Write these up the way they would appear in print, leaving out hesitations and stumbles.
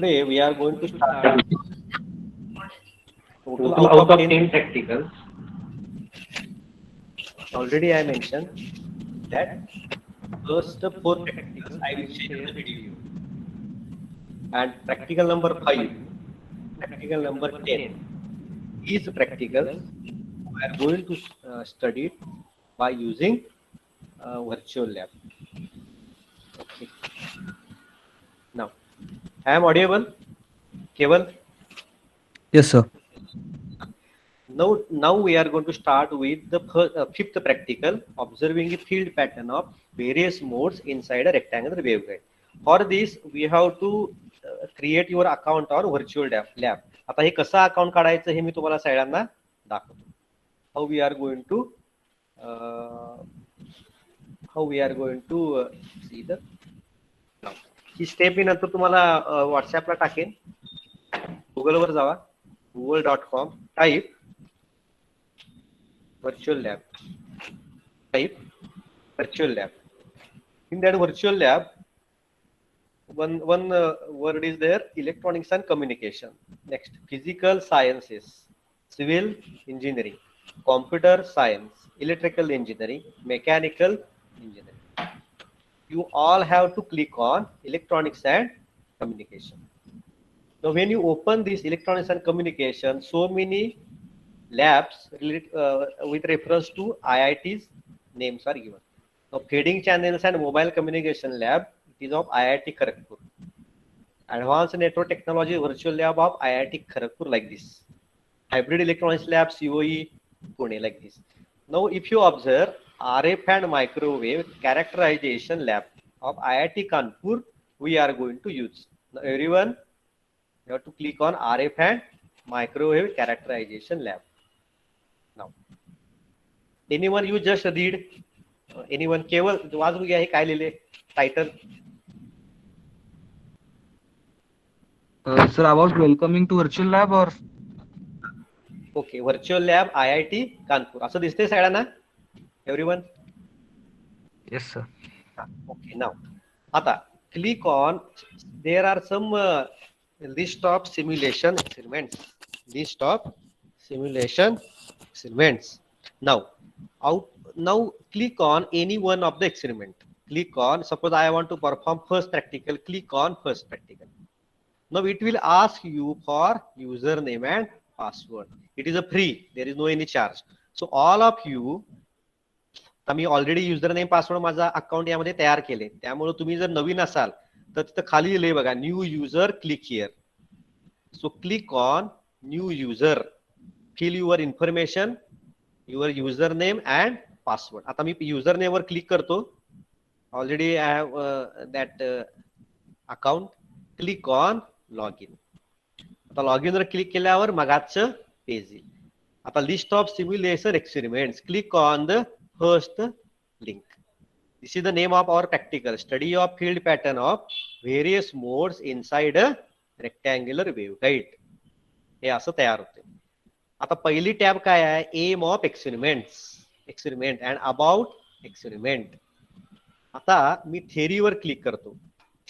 Today we are going to start with total Total out out of of 10. 10 practicals. Already I mentioned that first four practicals I will share the video, and practical number 5 to practical number 10. These practicals we are going to study it by using virtual lab. Okay. Now I am audible, Keval. Yes, sir. Now we are going to start with the fifth practical, observing a field pattern of various modes inside a rectangular waveguide. For this, we have to create your account or virtual lab. आता हे कसं account काढायचं हे मी तुम्हाला सगळ्यांना दाखवतो. How we are going to uh, see the now. ही step मी नंतर तुम्हाला व्हॉट्सअपला टाकेन. गुगलवर जावा, google.com, type virtual lab, type virtual lab. In that virtual lab, one word is there: electronics and communication. Next, physical sciences, civil engineering, computer science, electrical engineering, mechanical engineering. You all have to click on electronics and communication. Now when you open this electronics and communication, so many labs with reference to IIT's names are given. Now feeding channels and mobile communication lab, it is of IIT Kharagpur. Advanced network technology virtual lab of IIT Kharagpur, like this. Hybrid electronics lab COE Pune, like this. Now if you observe RF and microwave characterization lab of IIT Kanpur, we are going to use. Now everyone, you have to click on RF and microwave characterization lab. Now anyone you just read, anyone केवल वाचून घ्या हे काय लिहिले title. Sir, I was welcoming to virtual lab or okay, virtual lab IIT Kanpur असं दिसतंय सगळ्यांना. Everyone. yes, sir. Okay, now आता click on, there are some list of simulation experiments. List of simulation experiments. Now click on any one of the experiment. Click on, suppose I want to perform first practical, click on first practical. Now it will ask you for username and password. It is a free, there is no any charge. So all of you, me already user name password माझा account यामध्ये तयार केले, त्यामुळे तुम्ही जर नवीन असाल तर तिथं खाली लिहिले बघा new user, click here. So click on new user, fill your information, your user name and password. आता मी युजर नेम वर क्लिक करतो. Already I have that account. Click on log in. आता लॉग इन वर click केल्यावर मगाचं page येईल. आता list of simulation experiments, click on the first link. This is the name of our practical, study of field pattern of various modes inside a rectangular waveguide. हे असं तयार होते. आता पहिली टॅब काय आहे? Aim of experiments, experiment and about experiment. आता मी थेरीवर क्लिक करतो.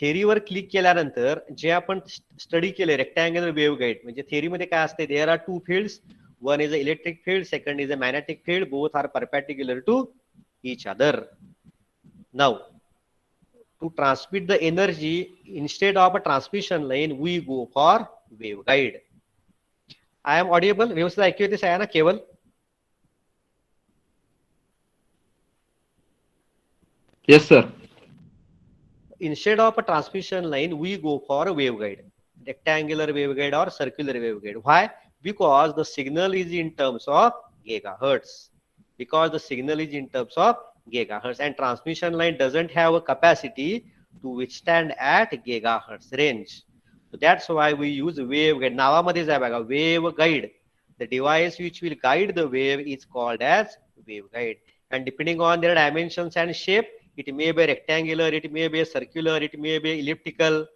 थेरीवर क्लिक केल्यानंतर जे आपण स्टडी केले रेक्टँग्युलर वेव्हगाईड, म्हणजे थेरीमध्ये काय असते? There are two fields. One is an electric field, second is a magnetic field. Both are perpendicular to each other. Now, to transmit the energy, instead of a transmission line, we go for waveguide. I am audible? व्यवस्थित ऐकू येते सगळ्यांना केवल? Yes, sir. Instead of a transmission line, we go for a waveguide, rectangular waveguide or circular waveguide. Why? Because the signal is in terms of gigahertz. Because the signal is in terms of gigahertz, and transmission line doesn't have a capacity to withstand at gigahertz range. So that's why we use waveguide. नावामध्येच आहे बघा waveguide. The device which will guide the wave is called as waveguide. And depending on their dimensions and shape, it may be rectangular, it may be circular, it may be elliptical,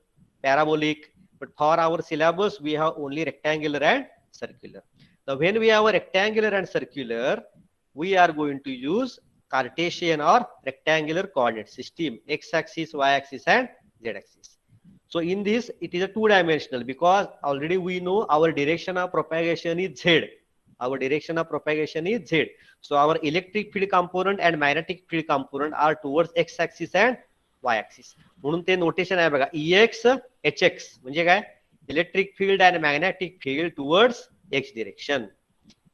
parabolic. But for our syllabus, we have only rectangular and circular. Now when we have a rectangular and circular, we are going to use Cartesian or rectangular coordinate system, x-axis, y-axis and z-axis. So in this, it is a two-dimensional because already we know our direction of propagation is Z. Our direction of propagation is Z. So our electric field component and magnetic field component are towards x-axis and y-axis. म्हणून ते notation आहे बघा, EX HX म्हणजे काय, electric field and magnetic field towards x direction.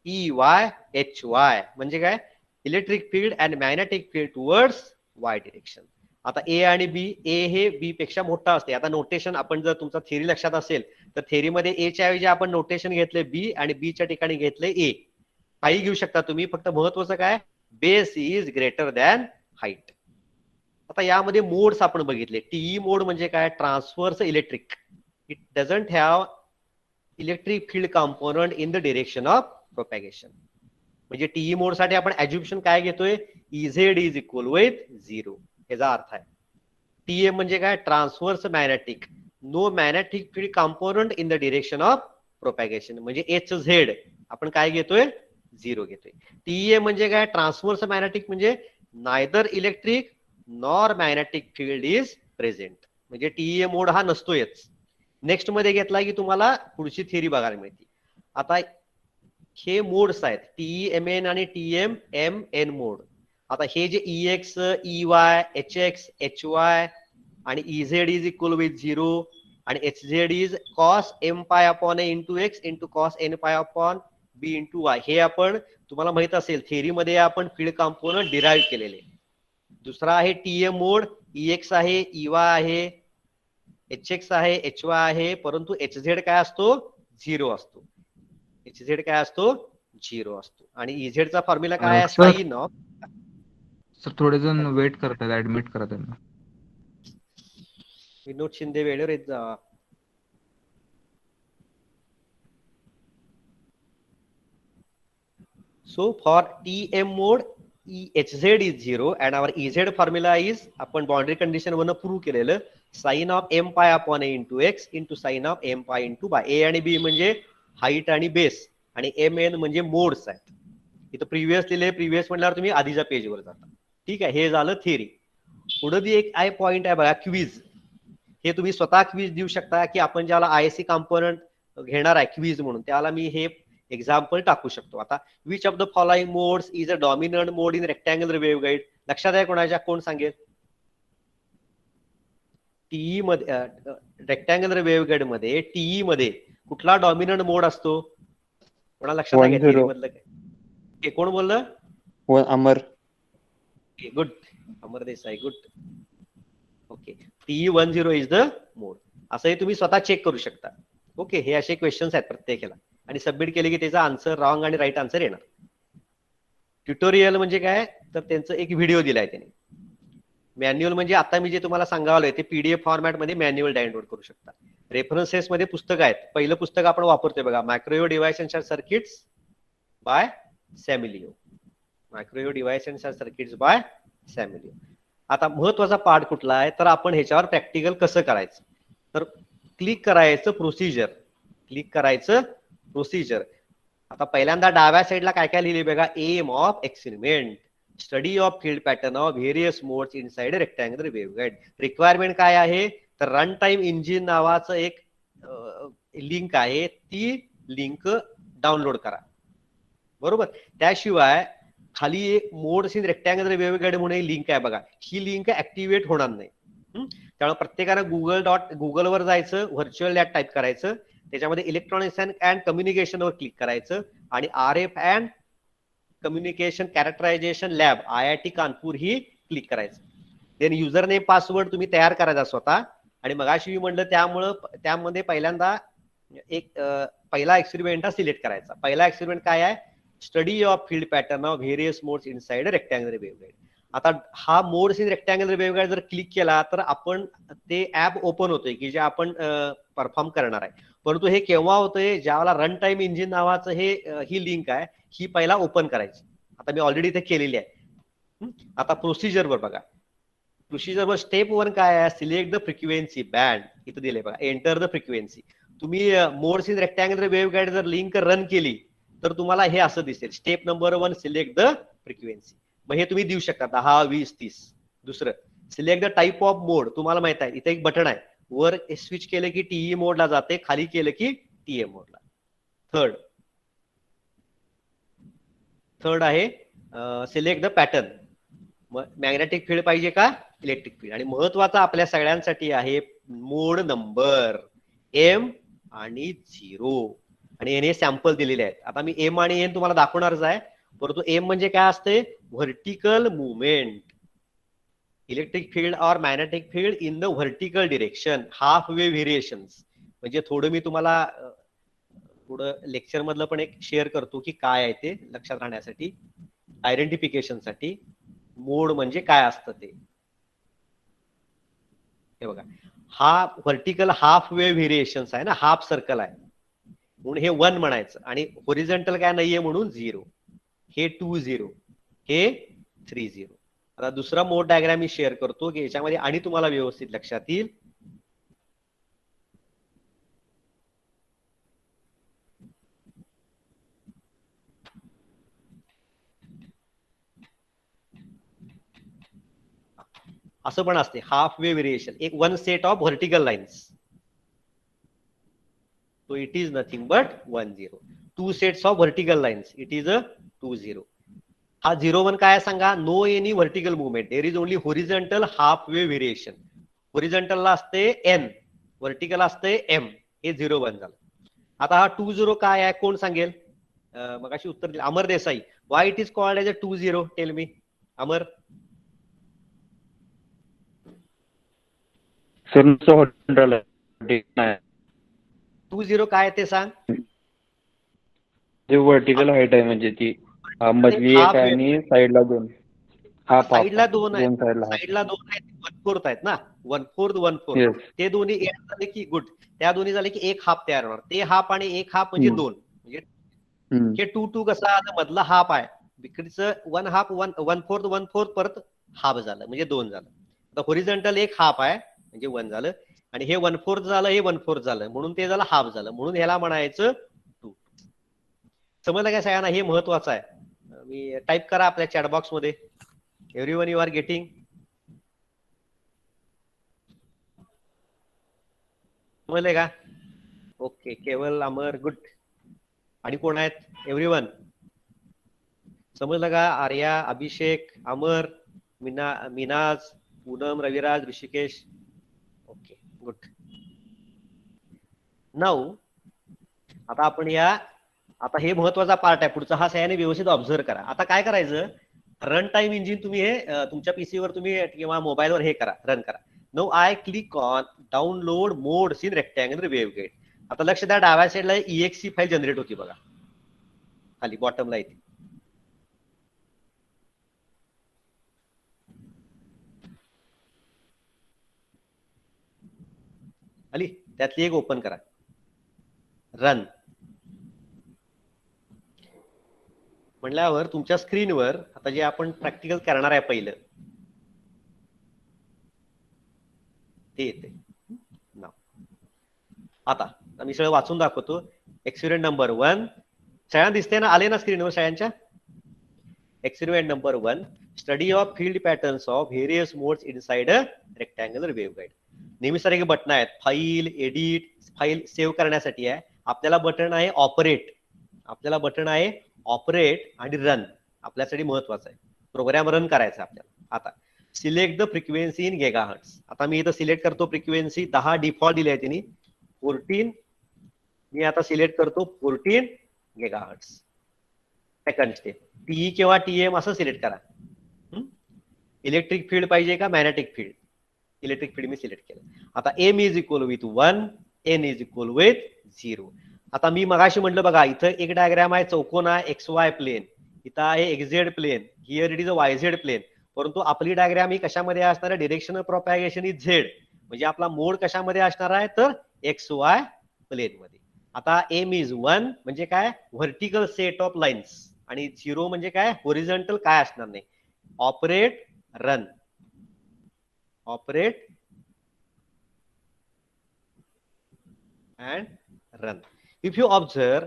EY HY म्हणजे काय, electric field and magnetic field towards Y direction. आता ए आणि बी, ए हे बी पेक्षा मोठा असते. आता नोटेशन आपण जर तुमचा थेरी लक्षात असेल तर थेरीमध्ये ए च्या ऐवजी आपण नोटेशन घेतले बी आणि बी च्या ठिकाणी घेतले ए. काही घेऊ शकता तुम्ही, फक्त महत्वाचं काय, base is greater than height. आता यामध्ये मोड्स आपण बघितले. टीई मोड म्हणजे काय, transverse electric. It doesn't have electric field component in the direction of propagation. म्हणजे टीई मोड साठी आपण अज्युम्पशन काय घेतोय, इझेड इज इक्वल विथ 0. याचा अर्थ आहे टीएम म्हणजे काय, transverse magnetic, no magnetic field component in the direction of propagation. म्हणजे एच झेड आपण काय घेतोय, 0 घेतोय. टीएम म्हणजे काय, ट्रान्सव्हर्स मॅग्नेटिक म्हणजे neither electric nor magnetic field is present. म्हणजे टीएम मोड हा नसतोयच. नेक्स्ट मध्ये घेतला की तुम्हाला पुढची थिअरी बघायला मिळते. आता हे मोड्स आहेत, टीएमएन आणि टीएमएमएन मोड. आता हे जे EX, EY, HX, HY आणि EZ इज इक्वल विथ 0 आणि HZ is cos m pi upon a into x into cos n pi upon b into y. हे आपण तुम्हाला माहित असेल थेरी मध्ये आपण फील्ड कंपोनंट डिराइव्ह केलेले. दुसरा आहे TM मोड, EX आहे, EY आहे, HX आहे, HY आहे, परंतु HZ काय असतो, 0 असतो. HZ काय असतो, 0 असतो. आणि EZ चा फॉर्म्युला काय आहे, साइन ऑफ. सर थोडे जण वेट करतात, ऍडमिट करा त्यांना. विनोद शिंदे वेळेवर येत जा. So for TM mode HZ is 0 and our EZ formula is, आपण बाउंड्री कंडिशन वरनं प्रूव्ह केलेलं, sine of m pi upon a into x into sine of m pi into by. A आणि B म्हणजे height आणि base आणि MN म्हणजे modes आहेत. इथं प्रिव्हियस लिहिले, प्रिव्हियस म्हणल्यावर तुम्ही आधीच्या पेजवर जाता. ठीक आहे, हे झालं थिअरी. पुढे बी एक पॉइंट आहे बघा, क्विज. हे तुम्ही स्वतः क्विज देऊ शकता की आपण ज्याला ISC कंपोनंट घेणार आहे क्विज म्हणून त्याला मी हे एक्झाम्पल टाकू शकतो. आता which of the following modes is a dominant mode in rectangular waveguide. लक्षात आहे कोणाच्या, कोण सांगेल. टीई मध्ये, रेक्टँग्युलर वेव्हगाईड मध्ये टीई मध्ये कुठला डॉमिनंट मोड असतो, कोणा लक्षात आहे टीई मधलं काय, कोण बोललं, Amar. Good, Amar Desai, good. Okay, TE 10 is the mode. असंही तुम्ही स्वतः चेक करू शकता. ओके, हे असे क्वेश्चन्स आहेत प्रत्येकाला आणि सबमिट केले की त्याचा आन्सर रॉंग आणि राईट आन्सर येणार. ट्युटोरियल म्हणजे काय, तर त्यांचं एक व्हिडिओ दिलाय त्यांनी. मॅन्युअल म्हणजे आता मी जे तुम्हाला सांगावलंय ते PDF फॉर्मॅट मध्ये मॅन्युअल डाउनलोड करू शकता. रेफरन्सेस मध्ये पुस्तक आहेत. पहिलं पुस्तक आपण वापरतोय बघा, microwave device and circuits by Samuel Liao. Microwave device and circuits by Samuel Liao. आता महत्वाचा पार्ट कुठला आहे, तर आपण ह्याच्यावर प्रॅक्टिकल कसं करायचं. तर क्लिक करायचं प्रोसिजर, क्लिक करायचं प्रोसिजर. आता पहिल्यांदा डाव्या साईडला काय काय लिहिले बघा, aim of experiment, study of field pattern of various modes inside rectangular waveguide. Requirement काय आहे, तर रन टाइम इंजिन नावाचं एक लिंक आहे, ती लिंक डाउनलोड करा. बरोबर. त्याशिवाय खाली एक मोड्स इन रेक्टँग्युलर वेव्हगाईड म्हणून लिंक आहे बघा, ही लिंक ऍक्टिव्हेट होणार नाही. त्यामुळे प्रत्येकानं गुगलवर जायचं, व्हर्च्युअल लॅब टाईप करायचं, त्याच्यामध्ये इलेक्ट्रॉनिक्स अँड कम्युनिकेशनवर क्लिक करायचं आणि RF and communication characterisation lab IIT Kanpur he click करायचं. देन युजर नेम पासवर्ड तुम्ही तयार करायचा स्वतः. आणि मगाशी मी म्हणलं त्यामुळं त्यामध्ये पहिल्यांदा एक पहिला एक्सपेरिमेंट सिलेक्ट करायचा. पहिला एक्सपेरिमेंट काय आहे, study of field pattern of various modes inside rectangular waveguide. आता हा मोड्स इन रेक्टँग्युलर वेव्हगाईड जर क्लिक केला तर आपण ते ऍप ओपन होतोय की जे आपण परफॉर्म करणार आहे. परंतु हे केव्हा होतंय, ज्यावेळेला रन टाइम इंजिन नावाचं ही लिंक आहे, ही पहिला ओपन करायची. आता मी ऑलरेडी इथे केलेली आहे. आता प्रोसिजर वर बघा, प्रोसिजर वर स्टेप 1 काय आहे, सिलेक्ट द फ्रिक्वेन्सी बँड. इथं दिले बघा, एंटर द फ्रिक्वेन्सी. तुम्ही मोड्स इन रेक्टँग्युलर वेव्हगाईड जर लिंक रन केली तर तुम्हाला हे असं दिसेल, step number 1 select the frequency. मग हे तुम्ही देऊ शकता 10, 20, 30. दुसरं सिलेक्ट द टाईप ऑफ मोड. तुम्हाला माहित आहे इथे एक बटन आहे, वर स्विच केलं की टीई मोडला जाते, खाली केलं की टीए मोडला. थर्ड आहे select the pattern. Magnetic field पाहिजे का इलेक्ट्रिक फील्ड. आणि महत्वाचा आपल्या सगळ्यांसाठी आहे मोड नंबर एम आणि 0. आणि याने सॅम्पल दिलेले आहेत. आता मी एम आणि एन तुम्हाला दाखवणारच आहे, परंतु एम म्हणजे काय असते, व्हर्टिकल मुवमेंट, इलेक्ट्रिक फील्ड और magnetic field in the vertical direction, half way variations. म्हणजे थोडं मी तुम्हाला थोडं लेक्चर मधलं पण एक शेअर करतो की काय आहे ते लक्षात राहण्यासाठी, आयडेंटिफिकेशन साठी. मोड म्हणजे काय असतं ते हे बघा. हा व्हर्टिकल हाफ वे व्हेरिएशन्स आहे ना, हाफ सर्कल आहे म्हणून हे 1 म्हणायचं, आणि होरिझॉन्टल काय नाहीये म्हणून 0. हे 2-0, हे 3-0. आता दुसरा मोड डायग्राम मी शेअर करतो की याच्यामध्ये आणि तुम्हाला व्यवस्थित लक्षात येईल. असं पण असते हाफ वे व्हेरिएशन, एक 1 set of vertical lines. So it is nothing but 1-0. 2 sets of vertical lines. It is a 2-0. हा 0-1 काय सांगा, no any vertical movement, there is only horizontal half wave variation. Horizontal ला असते N, vertical असते M. हे 0-1 झालं. आता हा 2-0 काय आहे कोण सांगेल? मगाशी उत्तर दिलं Amar Desai. Why it is called as a 2-0? Tell me Amar. Sir 2-0 काय ते सांग. जे व्हर्टिकल हाईट आहे म्हणजे ती मधली एक आहे आणि साईडला 2. साईडला 2 आहेत, साईडला साईडला 2 आहेत, 1/4 आहेत ना, 1/4. ते दोन्ही एड झाले की गुड, त्या दोन्ही झाले की एक हाफ तयार होणार. ते हाफ आणि एक हाफ म्हणजे 2. म्हणजे हे 2-2 कसा मधला हाफ आहे, इकडचं 1 हाफ 1/4 परत हाफ झालं म्हणजे 2 झालं. आता होरिझॉन्टल एक हाफ आहे म्हणजे 1 झालं, आणि हे 1/4 झालं, हे 1/4 झालं म्हणून ते झालं हाफ झालं, म्हणून ह्याला म्हणायचं 2. समजलं काय सगळ्यांना? हे महत्वाचं आहे. मी टाईप करा आपल्या चॅट बॉक्स मध्ये. Everyone you are getting? समजले का? ओके, केवल, अमर, गुड. आणि कोण आहेत? एव्हरीवन समजलं का? Arya, Abhishek, Amar, Minaj, Poonam, Raviraj, Rishikesh. Okay, good. Now आता आपण आता हे महत्वाचा पार्ट आहे पुढचा, हा सगळ्यांनी व्यवस्थित ऑब्झर्व करा. आता काय करायचं, रन टाइम इंजिन तुम्ही हे तुमच्या पीसीवर तुम्ही किंवा मोबाईलवर हे करा, रन करा. No I click on download modes in rectangular waveguide. आता लक्ष द्या, डाव्या साईडला EXE फाईल जनरेट होती बघा, खाली बॉटमला येते. आली, त्यातली एक ओपन करा, रन म्हणल्यावर तुमच्या स्क्रीनवर आता जे आपण प्रॅक्टिकल करणार आहे पहिलं ते येते. आता मी सगळं वाचून दाखवतो. एक्सपेरिमेंट नंबर 1 सगळ्यांना दिसते ना, आले ना स्क्रीनवर सगळ्यांच्या? Experiment number 1, study of field patterns of various modes inside a rectangular waveguide. नेहमीसारखे बटन आहेत, फाईल, एडिट, फाईल सेव्ह करण्यासाठी आहे. आपल्याला बटन आहे ऑपरेट, आपल्याला बटन आहे ऑपरेट आणि रन, आपल्यासाठी महत्वाचं आहे. प्रोग्राम रन करायचा आपल्याला. आता select the frequency in gigahertz. आता मी इथं सिलेक्ट करतो फ्रिक्वेन्सी 10 डिफॉल्ट दिली आहे त्यांनी, 14. मी आता सिलेक्ट करतो 14 गिगाहर्ट्झ. सेकंड स्टेप, टीई किंवा टीएम असं सिलेक्ट करा. इलेक्ट्रिक फील्ड पाहिजे का मॅग्नेटिक फील्ड? इलेक्ट्रिक फील्ड मी सिलेक्ट केलं. आता M is equal with 1, N is equal with 0. आता मी मगाशी म्हटलं बघा, इथं एक डायग्राम आहे, चौकोन आहे, XY प्लेन, इथं आहे XZ plane, here it is a YZ plane. परंतु आपली डायग्राम ही कशामध्ये असणार आहे? डिरेक्शनल प्रोपॅगेशन इज झेड, म्हणजे आपला मोड कशामध्ये असणार आहे तर XY प्लेन मध्ये. आता एम इज 1 म्हणजे काय? व्हर्टिकल सेट ऑफ लाईन्स, आणि 0 म्हणजे काय? होरिझॉन्टल काय असणार नाही. Operate, run, operate and run. If you observe,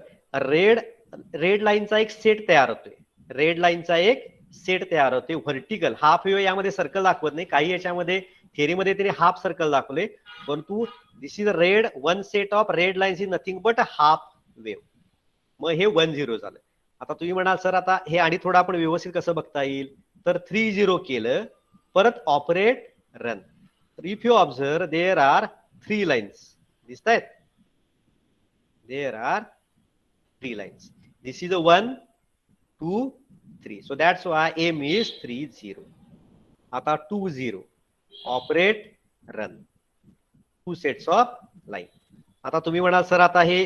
red लाईनचा एक सेट तयार होतोय, रेड लाईनचा एक सेट तयार होते व्हर्टिकल हाफ वेव्ह. यामध्ये सर्कल दाखवत नाही, काही याच्यामध्ये थेअरीमध्ये त्याने हाफ सर्कल दाखवले, परंतु this is red, one set of red lines is nothing but half wave. मग हे 1-0 झालं. आता तुम्ही म्हणाल सर आता हे आणि थोडं आपण व्यवस्थित कसं बघता येईल, तर 3-0 केलं, परत operate run. If you observe there are 3 lines दिसत आहेत, there are 3 lines. This is a 1, 2, 3. So that's why aim is 3-0. आता 2-0 operate run, 2 sets of line. आता तुम्ही म्हणाल सर आता हे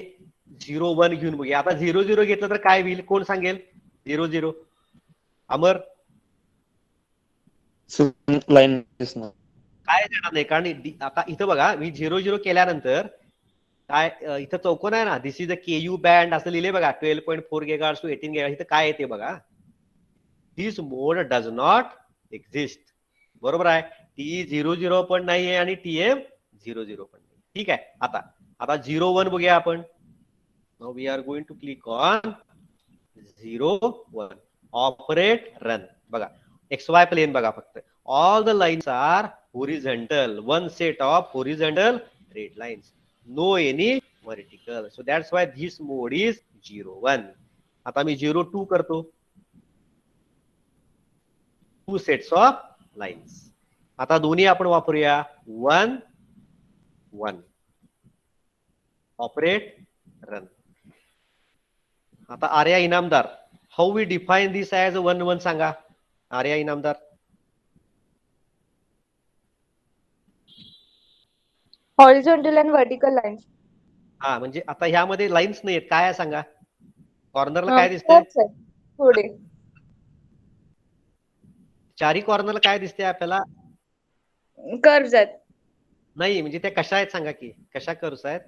0-1 घेऊन बघूया. आता 0-0 घेतलं तर काय होईल, कोण सांगेल? 0-0 अमर लाईन दिसणार. काय देणार नाही, कारण आता इथं बघा मी 0-0 केल्यानंतर काय इथं चौकोन आहे ना, दिस इज अ केयू बँड असं लिहिले बघा, 12.4 GHz to 18 GHz. इथं काय येते बघा, दिस मोड डज नॉट एक्झिस्ट. बरोबर आहे, TE00 पण नाहीये आणि TM00 पण नाही. ठीक आहे. आता 0-1 बघूया आपण. Now we are going to click on 0-1 operate run. बघा XY प्लेन बघा फक्त, all the lines are horizontal, one set of horizontal red lines, no any vertical. So that's why this mode is 0-1. आता मी 0-2 करतो, 2 sets of lines. आता दोन्ही आपण वापरूया, 1-1 operate run. आता Arya Inamdar, how we define this as 1-1 सांगा Arya Inamdar. Horizontal and vertical lines. हा म्हणजे आता ह्यामध्ये लाईन्स नाहीयेत, काय आहे सांगा, कॉर्नरला काय दिसतंय, पुढे चारी कॉर्नरला काय दिसते आपल्याला, कर्व्स आहेत. नाही म्हणजे त्या कशा आहेत सांगा की, कशा कर्व्स आहेत,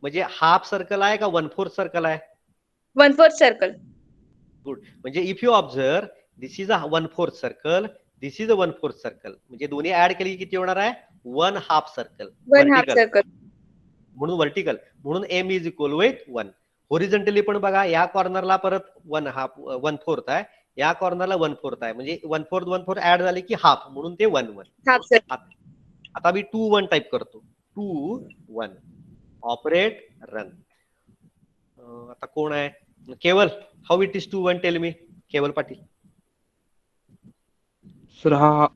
म्हणजे हाफ सर्कल आहे का 1/4 सर्कल आहे? 1/4 सर्कल. गुड. म्हणजे if you observe this is a 1/4 circle, this is a 1/4 circle, म्हणजे दोन्ही ऍड केली किती होणार आहे, 1/2 सर्कल. 1/2 सर्कल म्हणून व्हर्टिकल, म्हणून एम इज इक्वल विथ 1. होरिझॉन्टली पण बघा, या कॉर्नरला परत 1/4 आहे, या कॉर्नरला 1/4 आहे, म्हणजे 1/4 ऍड झाले की हाफ, म्हणून ते 1-1. Half circle. आता मी 2-1 टाइप करतो, 2-1 ऑपरेट रन. आता कोण आहे, केवल, how it is 2-1 tell me, केवल पाटील. सर हा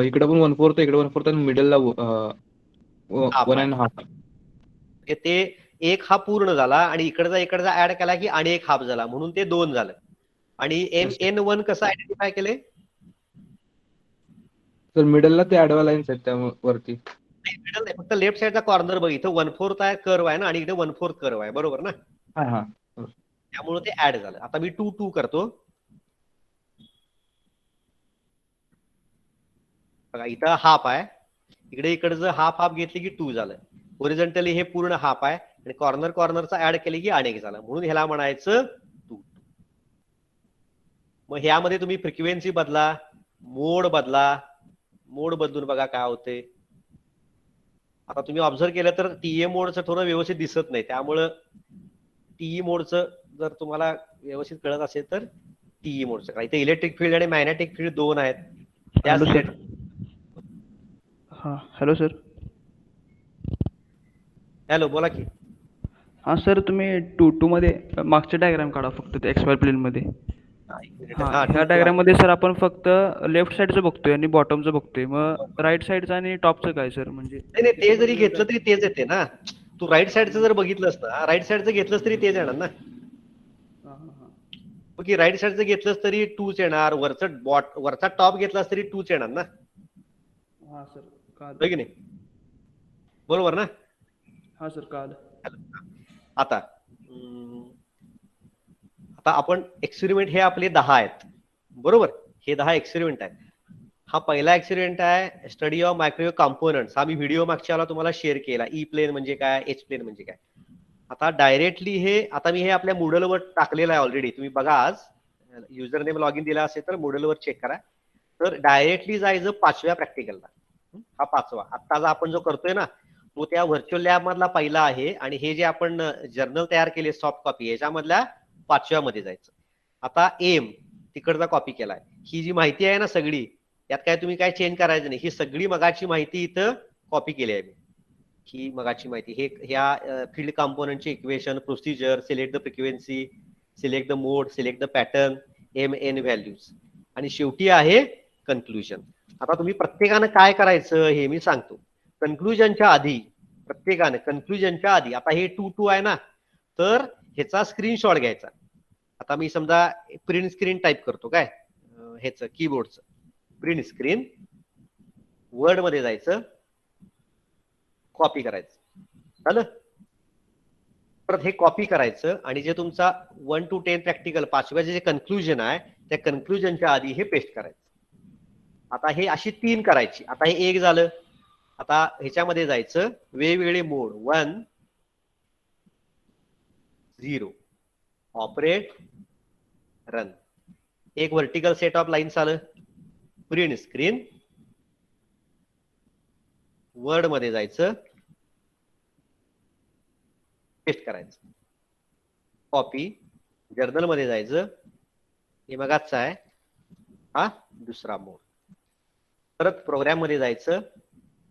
इकडे पण 1/4 इकडे 1/4 आणि मिडलला 1.5. ते एक हाफ पूर्ण झाला आणि इकडचा ऍड केला की आणि एक हाफ झाला, म्हणून ते 2 झालं. आणि N1 कसं आयडेंटिफाय केले, तर मिडलला ते ऍडवा लाईन्स आहेत त्यावरती. मिडल नाही, फक्त लेफ्ट साइडचा कॉर्नर बघ, इथं 1/4 आहे कर्व आहे ना, आणि इकडे 1/4 कर्व आहे, बरोबर ना, हा. त्यामुळे ते ऍड झालं. आता मी 2-2 करतो बघा, इथं हाफ आहे, इकडचं हाफ घेतली की 2 झालं. होरिझॉन्टली हे पूर्ण हाफ आहे आणि कॉर्नरचा ऍड केली की अनेक झालं, म्हणून ह्याला म्हणायचं 2. मग ह्यामध्ये तुम्ही फ्रिक्वेन्सी बदला, मोड बदलून बघा काय होते. आता तुम्ही ऑब्झर्व केलं तर TE मोडचं थोडं व्यवस्थित दिसत नाही, त्यामुळं TE मोडचं जर तुम्हाला व्यवस्थित कळत असेल तर TE मोडचं करा. इथे इलेक्ट्रिक फील्ड आणि मॅग्नेटिक फील्ड 2 आहेत. Hello sir. हॅलो, बोला की. हा सर, तुम्ही 2-2 मध्ये मागचे डायग्राम काढा फक्त ते XY प्लेन मध्ये. ह्या डायग्राम मध्ये सर आपण फक्त लेफ्ट साइडचं बघतोय आणि बॉटमचं बघतोय, मग राईट साइडचं आणि टॉपचं काय सर, म्हणजे नाही ते जरी घेतलं तरी तेच येते ना. तू राईट साइडचं जर बघितलंस ना, राईट साइडचं घेतलंस तरी तेच येणार ना. ओके, राईट साइडचं घेतलंस तरी 2च येणार, वरचा टॉप घेतलास तरी 2च येणार ना. हा सर, की नाही, बरोबर ना. हा सर, कळालं. आता आपण एक्सपेरिमेंट हे आपले 10 आहेत, बरोबर, हे 10 एक्सपेरिमेंट आहेत. हा पहिला एक्सपेरिमेंट आहे, स्टडी ऑफ मायक्रोवेव्ह कॉम्पोनंट्स. हा मी व्हिडिओ मागच्या तुम्हाला शेअर केला, ई प्लेन म्हणजे काय, एच प्लेन म्हणजे काय. आता डायरेक्टली आता मी हे आपल्या मोडलवर टाकलेलं आहे ऑलरेडी, तुम्ही बघा, आज युजर नेम लॉग इन दिला असेल तर मोडलवर चेक करा. तर डायरेक्टली जायचं 5व्या प्रॅक्टिकलला. हा 5वा आत्ताचा आपण जो करतोय ना, तो त्या व्हर्च्युअल लॅब मधला पहिला आहे, आणि हे जे आपण जर्नल तयार केले सॉफ्ट कॉपी, याच्यामधल्या 5व्या मध्ये जायचं. आता एम तिकडचा कॉपी केलाय, ही जी माहिती आहे ना सगळी, यात काय तुम्ही काय चेंज करायचं नाही. ही सगळी मगाची माहिती इथं कॉपी केली आहे मी. ही मगाची माहिती, हे ह्या फील्ड कॉम्पोनंटची equation, procedure, select the frequency, select the mode, select the pattern, MN values, आणि शेवटी आहे कन्क्लुजन. आता तुम्ही प्रत्येकानं काय करायचं हे मी सांगतो. कन्क्लुजनच्या आधी प्रत्येकानं कन्क्लुजनच्या आधी, आता हे 2 आहे ना, तर ह्याचा स्क्रीनशॉट घ्यायचा. आता मी समजा प्रिंट स्क्रीन टाईप करतो, काय ह्याचं कीबोर्डचं प्रिंट स्क्रीन, वर्ड मध्ये जायचं, कॉपी करायचं, झालं. परत हे कॉपी करायचं आणि जे तुमचा 1 to 10 प्रॅक्टिकल 5व्याचे जे कन्क्लुजन आहे त्या कन्क्लुजनच्या आधी हे पेस्ट करायचं. आता हे अशी 3 करायची. आता हे 1 झालं. आता ह्याच्यामध्ये जायचं, वेगवेगळे मोड, 1, 0, ऑपरेट, रन. एक व्हर्टिकल सेट ऑफ लाईन्स आलं. प्रिंट स्क्रीन, वर्ड मध्ये जायचं, पेस्ट करायचं, कॉपी, जर्नल मध्ये जायचं, हे मगाचा आहे, हा दुसरा मोड. परत प्रोग्राम मध्ये जायचं.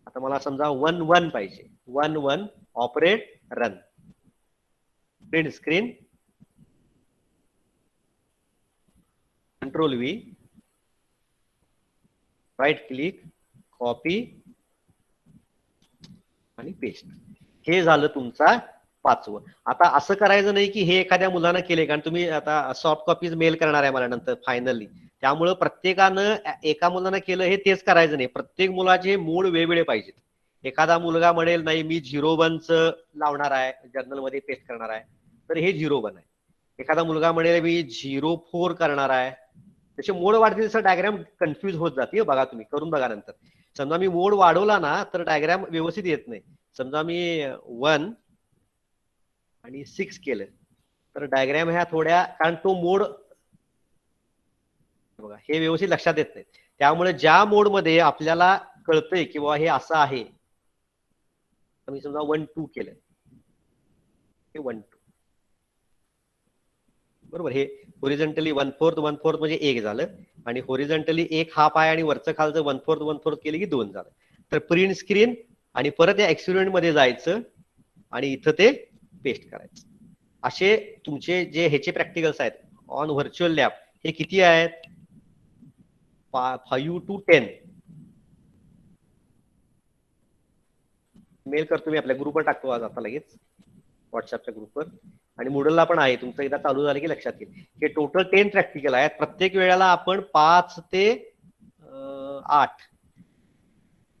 आता मला समजा 1 पाहिजे, 1 operate, run. Print screen, control V, right click, copy आणि पेस्ट. हे झालं तुमचा 5वं. आता असं करायचं नाही की हे एखाद्या मुलानं केले, कारण तुम्ही आता सॉफ्ट कॉपीज मेल करणार आहे मला नंतर फायनली. त्यामुळं प्रत्येकानं एका मुलानं केलं हे तेच करायचं नाही. प्रत्येक मुलाचे मोड वेगवेगळे पाहिजेत. एखादा मुलगा म्हणेल नाही मी 0-1 लावणार आहे, जर्नल मध्ये पेस्ट करणार आहे, तर हे 0-1 आहे. एखादा मुलगा म्हणेल मी 0-4 करणार आहे. त्याचे मोड वाढतील तसं डायग्राम कन्फ्युज होत जाते. बघा तुम्ही करून बघा नंतर. समजा मी मोड वाढवला ना तर डायग्राम व्यवस्थित येत नाही. समजा मी 1 आणि 6 केलं तर डायग्राम ह्या थोड्या, कारण तो मोड बघा हे व्यवस्थित लक्षात येत नाही. त्यामुळे ज्या मोड मध्ये आपल्याला कळतंय की बाबा हे असं आहे, मी समजा 1-2 केलं, हे 1-2 बरोबर. हे होरिझॉन्टली 1/4 म्हणजे 1 झालं, आणि होरिझॉन्टली 1 हाफ आहे आणि वरचं खालचं 1/4 केलं की 2 झालं. तर प्रिंट स्क्रीन आणि परत या एक्सपेरिमेंट मध्ये जायचं आणि इथं ते पेस्ट करायचं. असे तुमचे जे ह्याचे प्रॅक्टिकल्स आहेत ऑन व्हर्च्युअल लॅब, हे किती आहेत? 5 to 10. मेल करतो मी, आपल्या ग्रुपवर टाकतो आज आता लगेच, व्हॉट्सअपच्या ग्रुपवर, आणि मूडलला पण आहे. तुमचं एकदा चालू झालं की लक्षात येईल. हे टोटल 10 प्रॅक्टिकल आहेत. प्रत्येक वेळेला आपण 5 ते 8,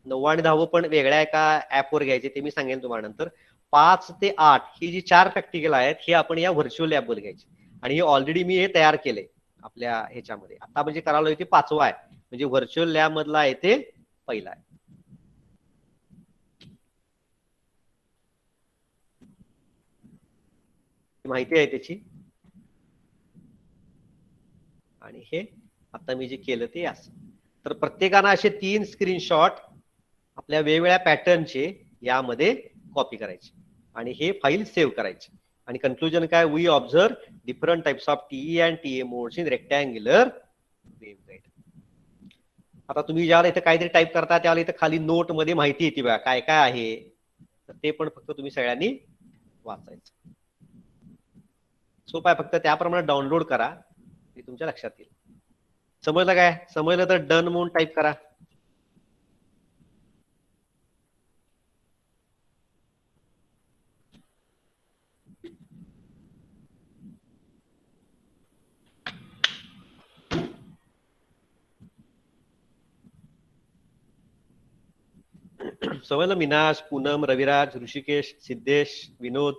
9 आणि 10 पण वेगळ्या एका ऍपवर घ्यायचे, ते मी सांगेन तुम्हाला नंतर. 5 ते 8 ही जी 4 प्रॅक्टिकल आहेत हे आपण या व्हर्च्युअल लॅबवर घ्यायचे. आणि हे ऑलरेडी मी हे तयार केले आपल्या ह्याच्यामध्ये. आता म्हणजे करायला ते 5वं आहे, म्हणजे व्हर्च्युअल लॅब मधला आहे ते पहिला आहे. माहिती आहे त्याची. आणि हे आता मी जे केलं ते असं. तर प्रत्येकानं असे 3 स्क्रीनशॉट आपल्या वेगवेगळ्या पॅटर्नचे यामध्ये कॉपी करायचे आणि हे फाईल सेव्ह करायचे. आणि कन्क्लुजन काय? We observe different types of TE and TA modes in rectangular waveguide. आता तुम्ही ज्यावेळेला इथं काहीतरी टाईप करता त्यावेळेला इथं खाली नोट मध्ये माहिती येते बघा काय काय आहे, तर ते पण फक्त तुम्ही सगळ्यांनी वाचायचं. सोपं आहे, फक्त त्याप्रमाणे डाउनलोड करा, ते तुमच्या लक्षात येईल. समजलं काय? समजलं तर डन म्हणून टाईप करा. समजलं? मिनाश, पूनम, रविराज, ऋषिकेश, सिद्धेश, विनोद.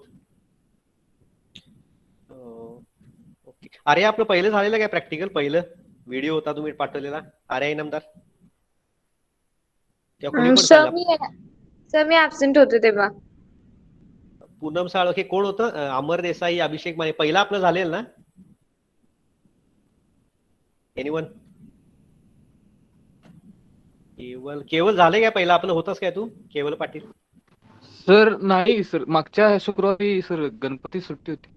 ओके. अरे आपलं पहिलं झालेलं काय प्रॅक्टिकल? पहिलं व्हिडिओ होता तुम्ही पाठवलेला, अरे इनामदार. त्या कोणी पण सांगा. सर मी ऍबसेंट होते तेव्हा. पूनम साळके कोण होतं? अमर देसाई, अभिषेक माने. पहिला आपलं झालेलं ना? एनीवन? केवल झाले काय पहिला आपलं? होतच काय तू केवल पाटील? सर नाही सर, मागच्या शुक्रवारी सर गणपती सुट्टी होती.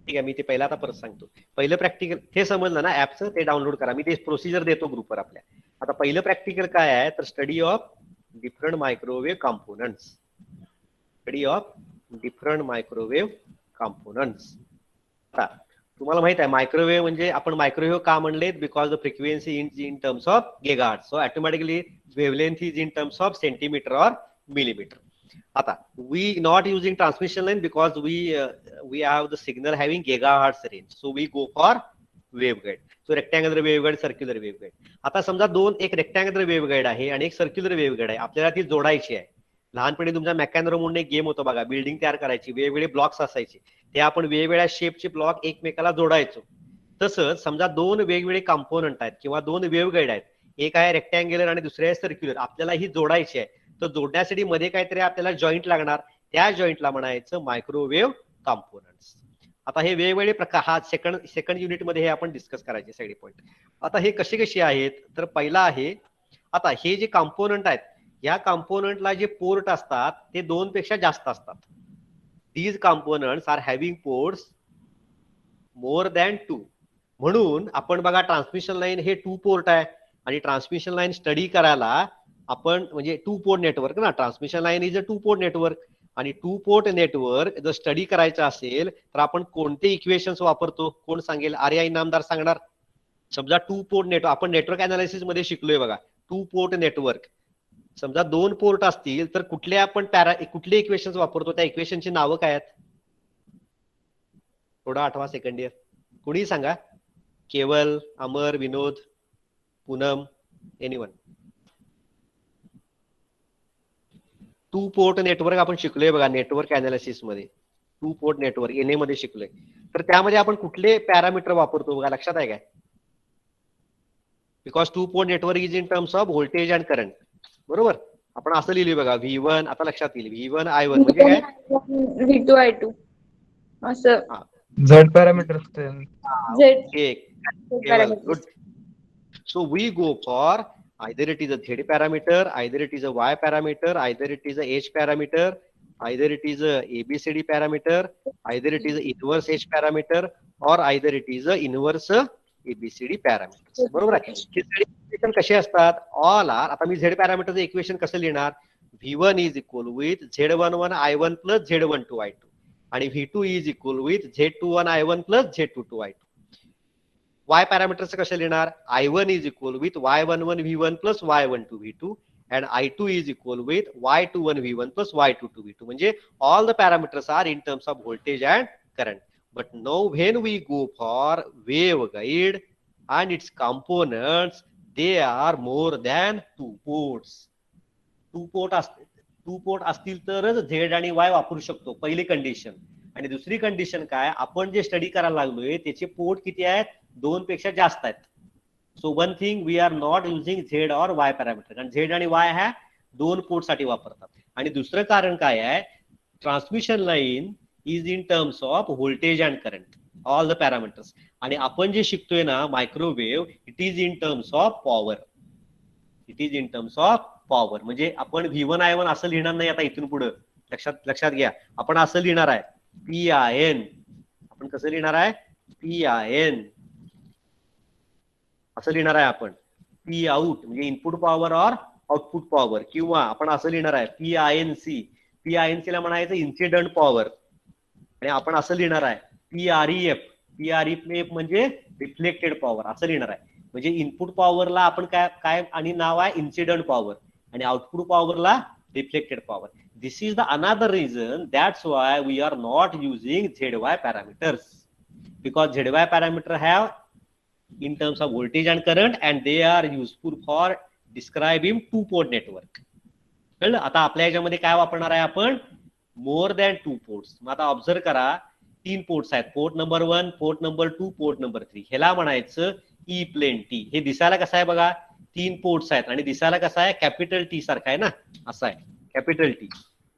ठीक आहे, मी ते पहिला आता परत सांगतो. पहिलं प्रॅक्टिकल हे समजलं ना ऍपचं, ते डाउनलोड करा. मी ते प्रोसिजर देतो ग्रुपवर आपल्या. आता पहिलं प्रॅक्टिकल काय आहे तर study of different microwave components. Study of different microwave components. तुम्हाला माहित आहे मायक्रोवेव्ह म्हणजे आपण मायक्रोवेव्ह का म्हणले, because the frequency in terms of gigahertz, so automatically wavelength is in terms of centimetre और मिलीमीटर. आता we not using transmission line because we have the signal having gigahertz range, so we go for waveguide. So rectangular waveguide, circular waveguide. आता समजा एक rectangular waveguide आहे आणि एक circular waveguide आहे, आपल्याला ती जोडायची आहे. लहानपणी तुमच्या मेकॅनरो म्हणून एक गेम होतो बघा, बिल्डिंग तयार करायची, वेगवेगळे ब्लॉक्स असायचे, ते आपण वेगवेगळ्या शेपचे ब्लॉक एकमेकाला जोडायचो. तसंच समजा दोन वेगवेगळे कंपोनंट आहेत किंवा दोन वेव्हगाईड आहेत, एक आहे रेक्टँग्युलर आणि दुसरे आहे सर्क्युलर, आपल्याला ही जोडायची आहे. तर जोडण्यासाठी मध्ये काहीतरी आपल्याला जॉईंट लागणार, त्या जॉईंटला म्हणायचं मायक्रोवेव्ह कॉम्पोनंट्स. आता हे वेगवेगळे प्रकार, हा सेकंड युनिट मध्ये हे आपण डिस्कस करायचे साईड पॉइंट. आता हे कसे आहेत तर पहिला आहे, आता हे जे कॉम्पोनंट आहेत या कॉम्पोनंटला जे पोर्ट असतात ते 2 पेक्षा जास्त असतात. These components are having ports more than 2. म्हणून आपण बघा ट्रान्समिशन लाईन हे 2 पोर्ट आहे आणि ट्रान्समिशन लाईन स्टडी करायला आपण म्हणजे 2 पोर्ट नेटवर्क ना, transmission line is a 2 port network. आणि 2 पोर्ट नेटवर्क जर स्टडी करायचं असेल तर आपण कोणते इक्वेशन्स वापरतो, कोण सांगेल? आर्या इनामदार सांगणार. समजा 2 पोर्ट नेटवर्क, आपण नेटवर्क अनालिसिस मध्ये शिकलोय बघा, 2 पोर्ट नेटवर्क. समजा 2 पोर्ट असतील तर कुठले आपण कुठले इक्वेशन्स वापरतो, त्या इक्वेशनची नावं काय आहेत? थोडा आठवा, सेकंड इयर कोणी सांगा. केवल, अमर, विनोद, पूनम, एनीवन. 2 पोर्ट नेटवर्क आपण शिकलोय बघा नेटवर्क अनालिसिस मध्ये, 2 पोर्ट नेटवर्क एनए मध्ये शिकलोय. तर त्यामध्ये आपण कुठले पॅरामीटर वापरतो बघा, लक्षात आहे काय? Because 2 port network is in terms off voltage and current. बरोबर, आपण असं लिहिली बघा V1, आता लक्षात येईल V1 I1 म्हणजे काय? V2 I2 असं. Z parameter Good. So we go for either it is a Z parameter, either it is a Y parameter, either it is a H parameter, either it is a ABCD parameter, either it is a inverse H parameter, or either it is a inverse ABCD parameters. बरोबर आहे. हे equation कसे असतात? All are. आता मी Z पॅरामीटरचं equation कसं लिहिणार? V1 is equal with Z11 I1 plus Z12 I2 आणि V2 is equal with Z21 I1 plus Z22 I2. Y पॅरामीटरचं कसं लिहिणार? I1 is equal with Y11 V1 plus Y12 V2 and I2 is equal with Y21 V1 plus Y22 V2. म्हणजे all the parameters are in terms of voltage and current. But now when we go for waveguide and its components, they are more than 2 ports. 2 port असतील तरच Z आणि Y वापरू शकतो, पहिली condition. आणि दुसरी condition काय, आपण जे स्टडी करायला लागलोय त्याचे पोर्ट किती आहेत? 2 पेक्षा जास्त आहेत. So one thing, we are not using Z or Y parameter, कारण Z आणि Y ह्या 2 पोर्ट साठी वापरतात. आणि दुसरं कारण काय आहे, transmission line is in terms off voltage and current, all the parameters. आणि आपण जे शिकतोय ना microwave, it is in terms of power. It is in terms of power. म्हणजे आपण V1 I1 असं लिहिणार नाही आता इथून पुढे, लक्षात घ्या. आपण असं लिहिणार आहे PIN. आपण कसं लिहिणार आहे? PIN असं लिहिणार आहे आपण. P आउट म्हणजे इनपुट पॉवर और आउटपुट पॉवर. किंवा आपण असं लिहिणार आहे PINC. PINC ला म्हणायचं इन्सिडेंट पॉवर. आणि आपण असं लिहिणार आहे PREF. PREF म्हणजे रिफ्लेक्टेड पॉवर असं लिहिणार आहे. म्हणजे इनपुट पॉवरला आपण काय आणि नाव आहे इन्सिडेंट पॉवर आणि आउटपुट पॉवरला reflected power. This is the another reason, that's why we are not using ZY parameters, because ZY parameter have in terms of voltage and current and they are useful for describing 2 port network. कळलं? आता आपल्या याच्यामध्ये काय वापरणार आहे आपण? मोर than 2 ports. मग आता ऑब्झर्व करा, 3 पोर्ट्स आहेत. Port number 1, port number 2, port number 3. ह्याला म्हणायचं ई प्लेन टी. हे दिसायला कसं आहे बघा, 3 पोर्ट्स आहेत आणि दिसायला कसं आहे, कॅपिटल टी सारखा आहे ना, असं आहे कॅपिटल टी.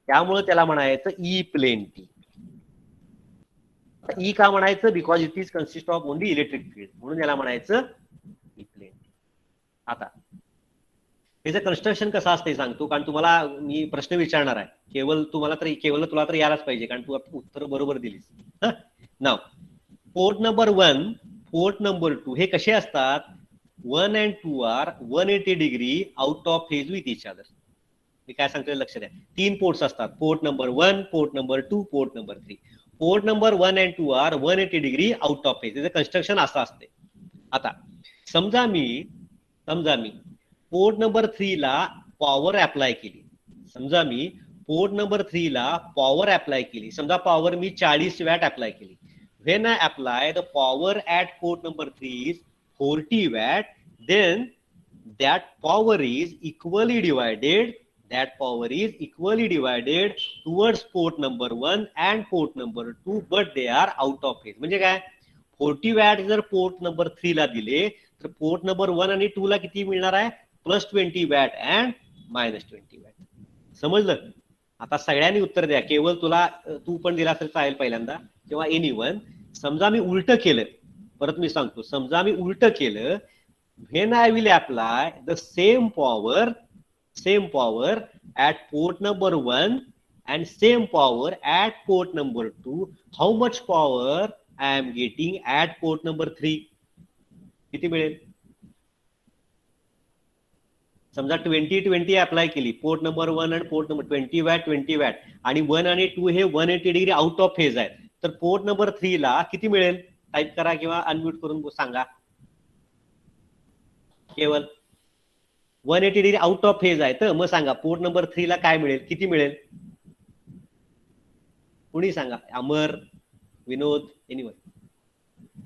त्यामुळे त्याला म्हणायचं ई प्लेन टी. ई का म्हणायचं? Because it is consist of only electric field, म्हणून याला म्हणायचं ई प्लेन टी. आता त्याचं कन्स्ट्रक्शन कसं असतं सांगतो, कारण तुम्हाला मी प्रश्न विचारणार आहे. केवळ तुला तर यायलाच पाहिजे, कारण तू उत्तर बरोबर दिलीस. नाव पोर्ट नंबर 1, पोर्ट नंबर 2 हे कसे असतात? 1 and 2 are 180 degree out of phase with each other. मी काय सांगतोय लक्ष द्या. 3 पोर्ट्स असतात, port number 1, port number 2, port number 3. Port number 1 and 2 are 180 degree out of phase. त्याचं कन्स्ट्रक्शन असं असते. आता समजा मी पोर्ट नंबर 3 ला पॉवर अप्लाय केली. समजा मी पोर्ट नंबर 3 ला पॉवर अप्लाय केली. समजा पॉवर मी 40 वॅट अप्लाय केली. When I apply the power at port number 3 is 40 watt, then that power is equally divided towards port number 1 and port number 2, but they are out of phase. म्हणजे काय? 40 watt जर port number 3 ला दिले तर port number 1 आणि 2 ला किती मिळणार आहे? +20 वॅट अँड -20 वॅट. समजलं? आता सगळ्यांनी उत्तर द्या. केवळ तू पण दिला असेल चालेल पहिल्यांदा किंवा एनीवन. समजा मी उलट केलं, परत मी सांगतो, समजा मी उलट केलं. When I will apply the same power at port number 1 and same power at port number 2, how much power I am getting at port number 3? किती मिळेल? समजा 20 अप्लाय केली पोर्ट नंबर 1 आणि पोर्ट नंबर 20 वॅट आणि 1 आणि 2 हे 180 degree out of phase आहेत. तर पोर्ट नंबर 3 ला किती मिळेल? टाईप करा किंवा अनम्यूट करून सांगा. केवळ 180 डिग्री आउट ऑफ फेज आहे. तर मग सांगा पोर्ट नंबर 3 ला काय मिळेल? किती मिळेल? कुणी सांगा. अमर, विनोद, एनीवन.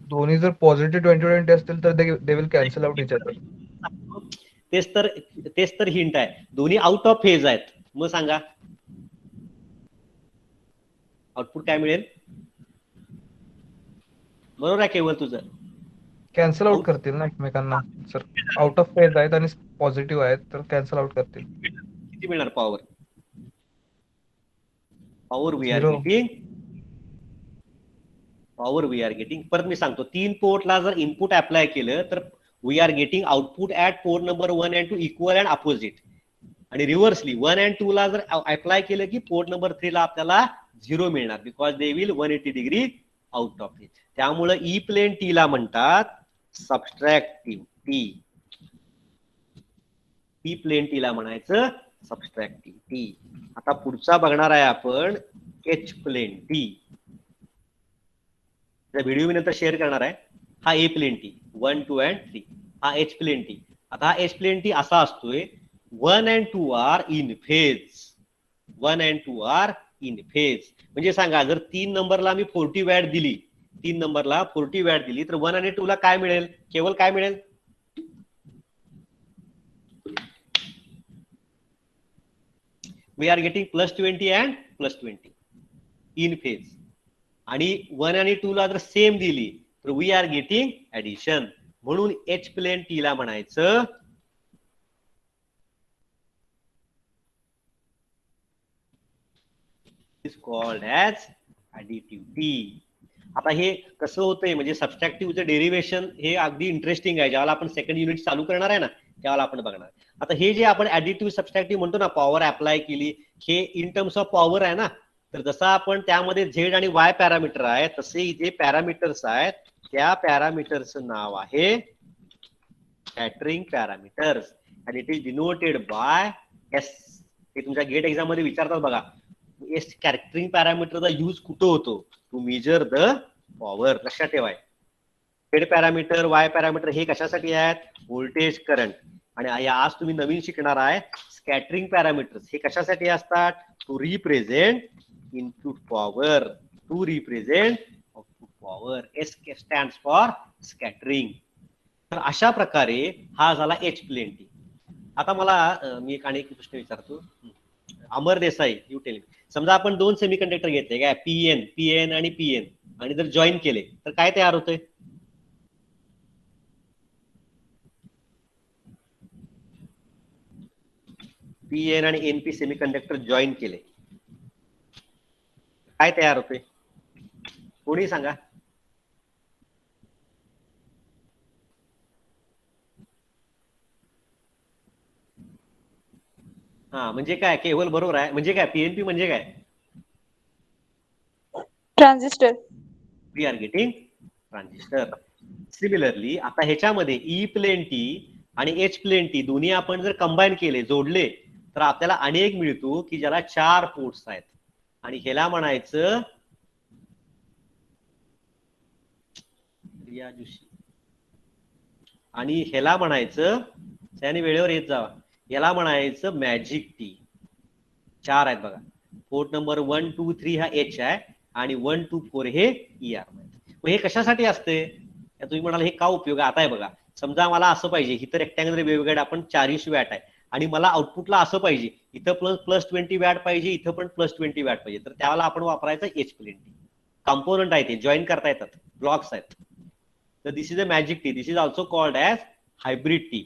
दोन्ही जर पॉझिटिव्ह 20-20 असतील तर they will cancel out each other. तेच तर हिंट आहे. दोन्ही आउट ऑफ फेज आहेत. मग सांगा आउटपुट काय मिळेल? बरोबर आहे केवळ तुझं. कॅन्सल आउट करतील ना एकमेकांना. सर आउट ऑफ फेज आहेत आणि पॉझिटिव्ह आहेत तर कॅन्सल आउट करतील. किती मिळणार पॉवर? वी आर गेटिंग परत मी सांगतो, 3 पोर्टला जर इनपुट अप्लाय केलं तर we are getting output at port number 1 and 2 equal and opposite. आणि रिव्हर्सली 1 and 2 ला जर अप्लाय केलं की पोर्ट नंबर 3 ला आपल्याला 0 मिळणार, because they will 180 degree out of phase. त्यामुळे ई प्लेन टी ला म्हणतात सबस्ट्रॅक्टिव्ह टी. ई प्लेन टी ला म्हणायचं सबस्ट्रॅक्टिव्ह टी. आता पुढचा बघणार आहे आपण एच प्लेन टी. व्हिडिओ मी नंतर शेअर करणार आहे. हा ए प्लेन टी 1, 2 and 3. हा एच प्लेन टी. आता हा एच प्लेन टी असा असतोय 1 and 2 are in phase. 1 and 2 are in phase म्हणजे सांगा जर 3 नंबरला मी 40 वॅट दिली, 3 नंबरला 40 वॅट दिली तर 1 आणि 2 ला काय मिळेल? केवळ काय मिळेल? We are getting +20 and +20 in phase. आणि 1 आणि 2 ला जर सेम दिली तर वी आर गेटिंग ऍडिशन. म्हणून एच प्लेन टी ला म्हणायचं is called as additive T. आता हे कसं होतंय म्हणजे सबस्ट्रॅक्टिव्हचं डेरिव्हेशन हे अगदी इंटरेस्टिंग आहे. ज्यावेळेला आपण सेकंड युनिट चालू करणार आहे ना त्यावेळेला आपण बघणार. आता हे जे आपण ऍडिटिव्ह सबस्ट्रॅक्टिव्ह म्हणतो ना, पॉवर अप्लाय केली, हे इन टर्म्स ऑफ पॉवर आहे ना. तर जसं आपण त्यामध्ये झेड आणि वाय पॅरामीटर आहे तसे इथे पॅरामीटर्स आहेत. त्या पॅरामीटरचं नाव आहे scattering parameters and it is denoted by S. हे तुमच्या गेट एक्झाम मध्ये विचारतात बघा. स्कॅटरिंग पॅरामीटरचा यूज कुठं होतो? To measure the power. लक्षात ठेवाय. झेड पॅरामीटर, वाय पॅरामीटर हे कशासाठी आहेत? Voltage, current. आणि आज तुम्ही नवीन शिकणार आहे स्कॅटरिंग पॅरामीटर्स. हे कशासाठी असतात? To represent input power. To represent output power. S stands for scattering. तर अशा प्रकारे हा झाला एच प्लेन टी. आता मला मी एक प्रश्न विचारतो. अमर देसाई, यू टेल मी. समजा आपण 2 सेमीकंडक्टर घेतले काय, पीएन आणि पीएन, आणि जर जॉईन केले तर काय तयार होतंय? पीएन आणि एनपी सेमीकंडक्टर जॉईन केले काय तयार होते? कोणी सांगा. हा म्हणजे काय? केवळ बरोबर आहे. म्हणजे काय? पीएनपी म्हणजे काय? Transistor. We are getting transistor. Similarly आता ह्याच्यामध्ये ई प्लेन टी आणि एच प्लेन टी दोन्ही आपण जर कंबाईन केले, जोडले, तर आपल्याला अनेक मिळतो की ज्याला 4 पोर्ट्स आहेत आणि ह्याला म्हणायचं आणि ह्याला म्हणायचं, त्याने वेळेवर येत जावा, याला म्हणायचं मॅजिक टी. 4 आहेत बघा. पोर्ट नंबर 1, 2, 3 हा एच आहे आणि 1, 2, 4 हे ई आर. हे कशासाठी असते तुम्ही म्हणाल, हे का उपयोग आता आहे बघा. समजा मला असं पाहिजे, इथं रेक्टँगुलर वेव्हगाईड आपण 40 वॅट आहे आणि मला आउटपुटला असं पाहिजे, इथं प्लस 20 वॅट पाहिजे, इथं पण प्लस 20 वॅट पाहिजे, तर त्याला आपण वापरायचं एच प्लेन टी. कॉम्पोनंट आहे ते, जॉईन करता येतात, ब्लॉक्स आहेत. तर this is a magic tee. This is also called as hybrid tee.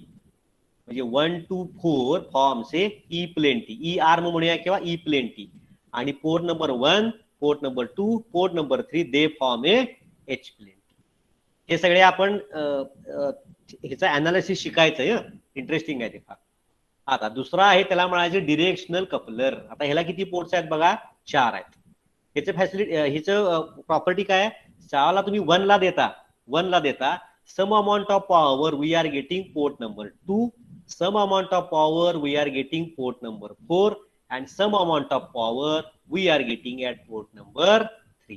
म्हणजे 1, 2, 4 forms a E plane tee, E arm म्हणूया किंवा ई प्लेन टी. आणि port number 1, port number 2, port number 3 they form a H plane tee. हे सगळे आपण ह्याचं analysis शिकायचंय. Interesting आहे ते फार. आता दुसरा आहे, त्याला म्हणायचं डिरेक्शनल कपलर. आता ह्याला किती पोर्ट्स आहेत बघा, 4 आहेत. ह्याचं फॅसिलिटी, ह्याचं प्रॉपर्टी काय, 4 ला तुम्ही 1 ला देता, some amount of power we are getting port number 2, some amount of power we are getting port number 4 and some amount of power we are getting at port number 3.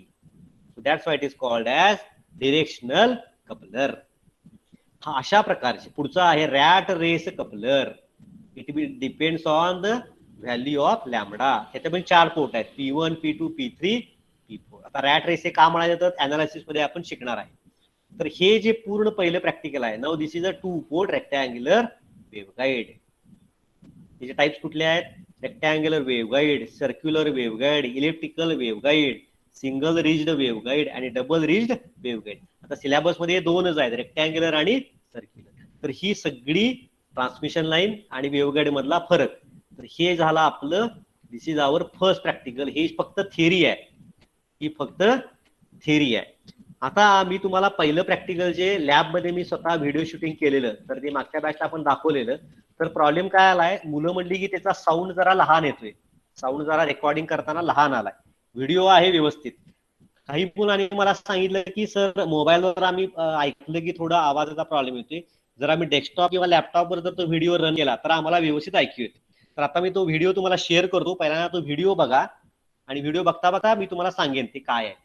So that's why it is called as directional coupler. हा अशा प्रकारचे. पुढचा आहे rat race coupler. It depends on the value of lambda. ह्याच्यामध्ये 4 port आहेत, P1, P2, P3, P4. आता rat race हे का म्हणायचं तर अनालिसिस मध्ये आपण शिकणार आहे. तर हे जे पूर्ण पहिलं प्रॅक्टिकल आहे. Now this is a 2 port rectangular waveguide. त्याचे टाइप्स कुठले आहेत, rectangular waveguide, circular waveguide, electrical waveguide, single rigid waveguide आणि डबल रिज्ड वेव्हगाईड. आता सिलेबस मध्ये 2च आहेत, रेक्टँग्युलर आणि सर्क्युलर. तर ही सगळी ट्रान्समिशन लाईन आणि वेव्हगाईड मधला फरक. तर हे झालं आपलं, दिस इज आवर फर्स्ट प्रॅक्टिकल. हे फक्त थिअरी आहे, ही फक्त थिअरी आहे. आता मी तुम्हाला पहिलं प्रॅक्टिकल जे लॅब मध्ये मी स्वतः व्हिडिओ शूटिंग केलेलं, तर ते मागच्या बॅचला आपण दाखवलेलं. तर प्रॉब्लेम काय आलाय, मुलं म्हणली की त्याचा साऊंड जरा लहान येतोय, साऊंड जरा रेकॉर्डिंग करताना लहान आलाय. व्हिडिओ आहे व्यवस्थित. काही मुलांनी मला सांगितलं की सर मोबाईलवर आम्ही ऐकलं की थोडा आवाजाचा प्रॉब्लेम येतोय, जर आम्ही डेस्कटॉप किंवा लॅपटॉपवर जर तो व्हिडिओ रन केला तर आम्हाला व्यवस्थित ऐकू येते. तर आता मी तो व्हिडिओ तुम्हाला शेअर करतो. पहिल्यांदा तो व्हिडिओ बघा आणि व्हिडिओ बघता बघता मी तुम्हाला सांगेन ते काय आहे.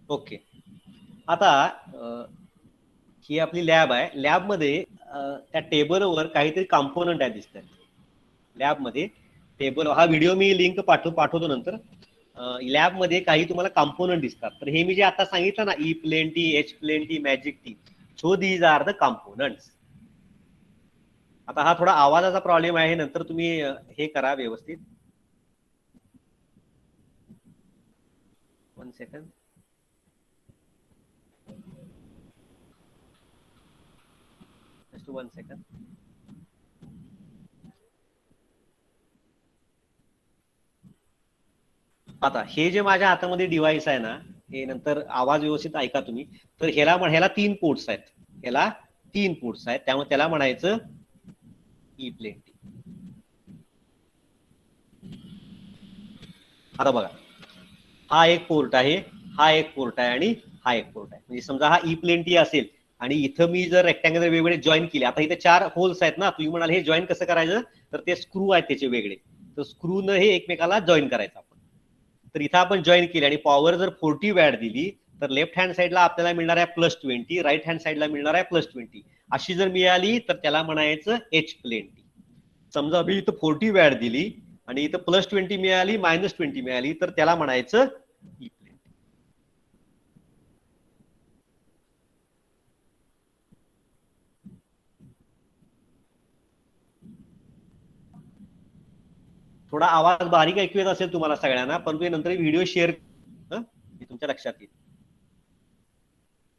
ओके. आता ही आपली लॅब आहे. लॅब मध्ये त्या टेबलवर काहीतरी कॉम्पोनंट आहे दिसतात. लॅब मध्ये टेबल, हा व्हिडिओ मी लिंक पाठवतो नंतर. लॅब मध्ये काही तुम्हाला कॉम्पोनंट दिसतात. तर हे मी जे आता सांगितलं ना, E plane T, H plane T, magic T, so these are the components. आता हा थोडा आवाजाचा प्रॉब्लेम आहे, नंतर तुम्ही हे करा व्यवस्थित. 1 सेकंड. Just 1 second. आता हे जे माझ्या हातामध्ये डिव्हाइस आहे ना, हे नंतर आवाज व्यवस्थित ऐका तुम्ही. तर ह्याला 3 पोर्ट्स आहेत, ह्याला 3 पोर्ट्स आहेत, त्यामुळे त्याला म्हणायचं ई प्लेन टी. आता बघा, हा एक पोर्ट आहे, हा एक पोर्ट आहे आणि हा एक पोर्ट आहे. म्हणजे समजा हा ई प्लेन टी असेल आणि इथं मी जर रेक्टँग्युलर वेगवेगळे जॉईन केले. आता इथे 4 होल्स आहेत ना, तुम्ही म्हणाल हे जॉईन कसं करायचं, तर ते स्क्रू आहेत त्याचे वेगळे. तर स्क्रू न हे एकमेकाला जॉईन करायचं आपण. तर इथं आपण जॉईन केले आणि पॉवर जर 40 वॅट दिली तर लेफ्ट हँड साईडला आपल्याला मिळणार आहे +20, राईट हँड साईडला मिळणार आहे +20. अशी जर मिळाली तर त्याला म्हणायचं एच प्लेन टी. समजा मी इथं 40 वॅट दिली आणि इथं +20 मिळाली, -20 मिळाली, तर त्याला म्हणायचं ई प्लेन टी. थोडा आवाज बारीक ऐकू येत असेल तुम्हाला सगळ्यांना, परंतु नंतर व्हिडिओ शेअर तुमच्या लक्षात येईल.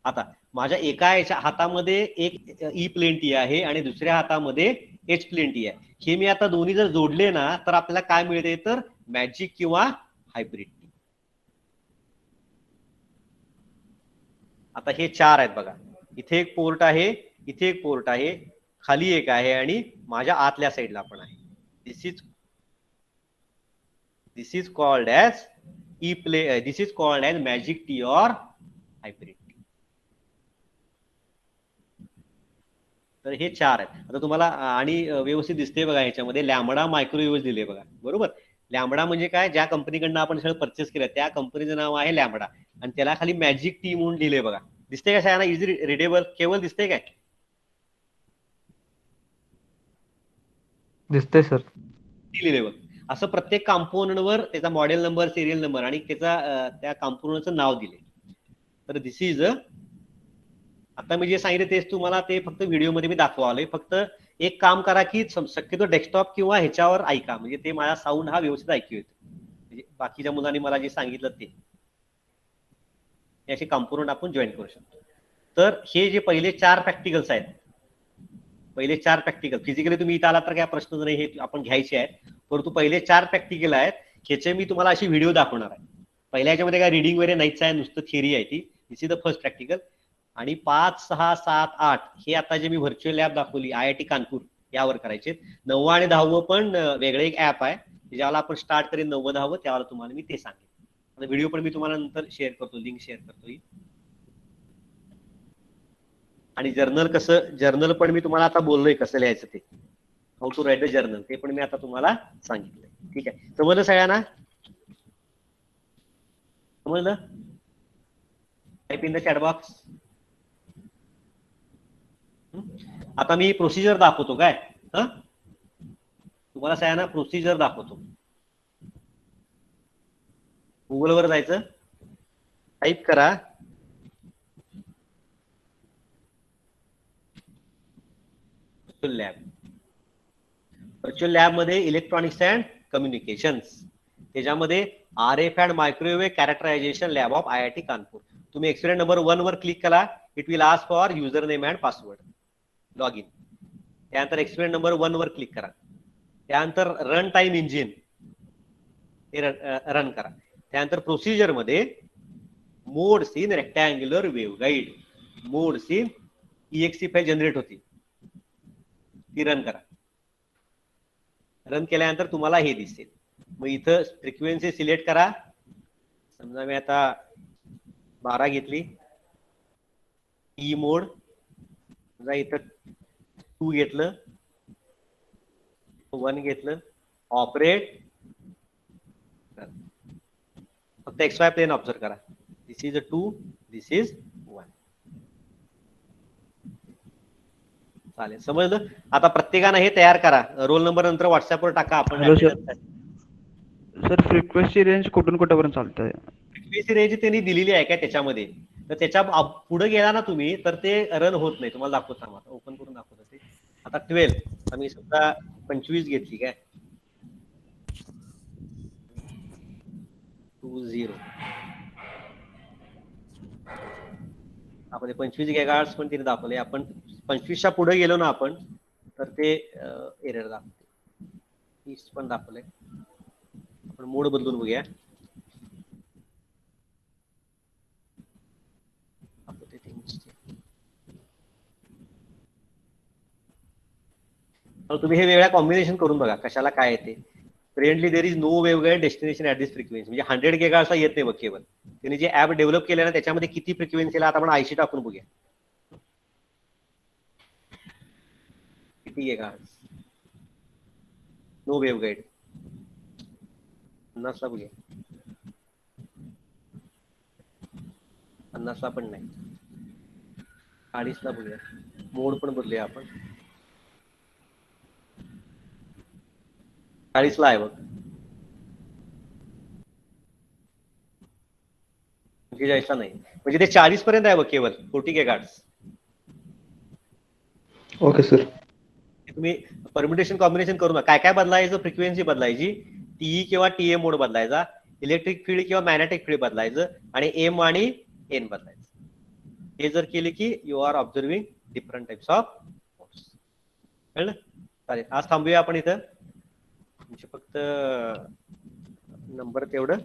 आता माझ्या एका याच्या हातामध्ये एक ई प्लेन टी आहे आणि दुसऱ्या हातामध्ये एच प्लेन टी आहे. हे मी आता दोन्ही जर जोडले ना तर आपल्याला काय मिळते, तर मॅजिक किंवा हायब्रिड टी. आता हे 4 आहेत बघा. इथे एक पोर्ट आहे, इथे एक पोर्ट आहे, खाली एक आहे आणि माझ्या आतल्या साईडला पण आहे. This is called as E plane, this is called as magic tee or hybrid tee. तर हे 4 आहेत. आता तुम्हाला आणि व्यवस्थित दिसते बघा, ह्याच्यामध्ये लॅम्बडा मायक्रोवेव्ह दिले बघा, बरोबर. लॅम्बडा म्हणजे काय, ज्या कंपनीकडनं आपण सगळं परचेस केलं त्या कंपनीचं नाव आहे लॅम्बडा आणि त्याला खाली मॅजिक टी म्हणून लिहिले बघा. दिसते का सगळ्यांना, इझी रिडेबल केवळ दिसते काय? दिसतंय सर. लिहिले बघ. असं प्रत्येक कंपोनंटवर त्याचा मॉडेल नंबर, सिरियल नंबर आणि त्याचा त्या कंपोनंटचं नाव दिले. तर दिस इज, आता मी जे सांगितलं तेच तुम्हाला ते फक्त व्हिडिओमध्ये मी दाखवालोय. फक्त एक काम करा की शक्यतो डेस्कटॉप किंवा ह्याच्यावर ऐका, म्हणजे ते माझा साऊंड हा व्यवस्थित ऐकू येतो. म्हणजे बाकीच्या मुलांनी मला जे सांगितलं ते असे कंपोनंट आपण जॉईन करू शकतो. तर हे जे पहिले 4 प्रॅक्टिकल्स आहेत, पहिले 4 प्रॅक्टिकल फिजिकली तुम्ही इथं आला तर काय प्रश्नच नाही, हे आपण घ्यायचे आहेत. परंतु पहिले 4 प्रॅक्टिकल आहेत, ह्याचे मी तुम्हाला अशी व्हिडिओ दाखवणार आहे. पहिल्या ह्याच्यामध्ये काय रीडिंग वगैरे नाहीच आहे, नुसतं थिअरी आहे ती. दिस इज द फर्स्ट प्रॅक्टिकल. आणि 5, 6, 7, 8 हे आता जे मी व्हर्च्युअल लॅब दाखवली IIT कानपूर यावर करायचे. 9व आणि 10व पण वेगळं एक ऍप आहे, ज्याला आपण स्टार्ट करेन 9व 10व, त्यावेळेला तुम्हाला मी ते सांगेन. व्हिडिओ पण मी तुम्हाला नंतर शेअर करतो, लिंक शेअर करतो. आणि जर्नल पण मी तुम्हाला आता बोललोय कसं लिहायचं ते, how to write the journal, ते पण मी आता तुम्हाला सांगितलंय. ठीक आहे, समजलं सगळ्यांना? समजलं? Type in the chat box. आता मी प्रोसिजर दाखवतो काय, तुम्हाला सगळ्यांना प्रोसिजर दाखवतो. गुगलवर जायचं, टाईप करा व्हर्च्युअल लॅब मध्ये इलेक्ट्रॉनिक्स अँड कम्युनिकेशन्स, त्याच्यामध्ये RF and microwave characterisation lab of IIT Kanpur. तुम्ही एक्सपेरिमेंट नंबर 1 वर क्लिक करा. It will ask for user name and password, log in. त्यानंतर एक्सपेरिमेंट नंबर 1 वर क्लिक करा. त्यानंतर रन टाइम इंजिन हे रन करा. त्यानंतर प्रोसिजर मध्ये modes in rectangular wave guide, modes in EXE file generate होती, ती रन करा. रन केल्यानंतर तुम्हाला हे दिसेल. मग इथं फ्रिक्वेन्सी सिलेक्ट करा. समजा मी आता 12 घेतली, ई मोड. समजा इथं 2 घेतलं, 1 घेतलं, ऑपरेट. फक्त XY प्लेन ऑब्झर्व करा. दिस इज 2, दिस इज 1. चालेल, समजलं? आता प्रत्येकानं हे तयार करा. रोल नंबर नंतर व्हॉट्सअपवर टाका. आपण सर फ्रिक्वेन्सी रेंज कुठून कुठेपर्यंत चालतंय? फ्रिक्वेन्सी रेंज त्यांनी दिलेली आहे काय त्याच्यामध्ये, तर त्याच्या पुढे गेला ना तुम्ही तर ते रन होत नाही. तुम्हाला दाखवतो, आता ओपन करून दाखवतो ते. आता 12 आम्ही सुद्धा 25 घेतली काय, 20 आपण 25 गीगाहर्ट्झ पण तिने दाखवले. आपण 25च्या पुढे गेलो ना आपण तर ते एरर दाखवते. 30 पण दाखवलंय. आपण मोड बदलून बघूया. तुम्ही हे वेगळ्या कॉम्बिनेशन करून बघा कशाला काय येते. Presently there is no waveguide destination at this frequency, म्हणजे 100 गिगाहर्ट्झ येत नाही बघ केवळ. त्यांनी जे ऍप डेव्हलप केले ना त्याच्यामध्ये किती फ्रिक्वेन्सीला आता आपण IC टाकून बघूया किती गिगाहर्ट्झ. नो वेवगाईड 50 ला बघूया, 50 ला पण नाही, 40 ला बघूया. मोड पण बदलूया आपण, 40 ला आहे बघ, 45 ला नाही. म्हणजे ते 40 पर्यंत आहे बघ केवळ 40 गिगाहर्ट्झ. Okay sir. तुम्ही परम्युटेशन कॉम्बिनेशन करू नका. काय काय बदलायचं, फ्रिक्वेन्सी बदलायची, TE किंवा TA मोड बदलायचा, इलेक्ट्रिक फील्ड किंवा मॅग्नेटिक फील्ड बदलायचं आणि M आणि N बदलायचं. हे जर केले की you are observing different types of modes. कळलं? चालेल, आज थांबूया आपण इथं. तुमचे फक्त नंबर तेवढं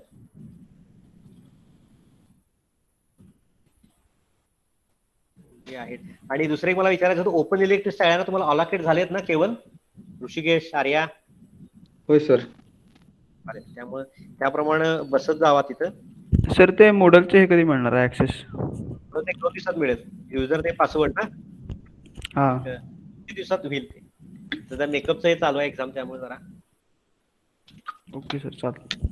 हे आहेत. आणि दुसरं एक मला विचारायचं होतं, ओपन इलेक्ट्रिक शाळांना तुम्हाला अलॉकेट झालेत ना केवळ ऋषिकेश, आर्या? होय सर. चालेल, त्यामुळे त्याप्रमाणे बसत जावा तिथं. सर ते मोडलचे हे कधी मिळणार आहे ऍक्सेस? ते 2 दिवसात मिळेल. युजर ते पासवर्ड ना हा. किती दिवसात होईल ते. तर मेकअपचं हे चालू आहे एक्झाम, त्यामुळे जरा. ओके सर, चालेल.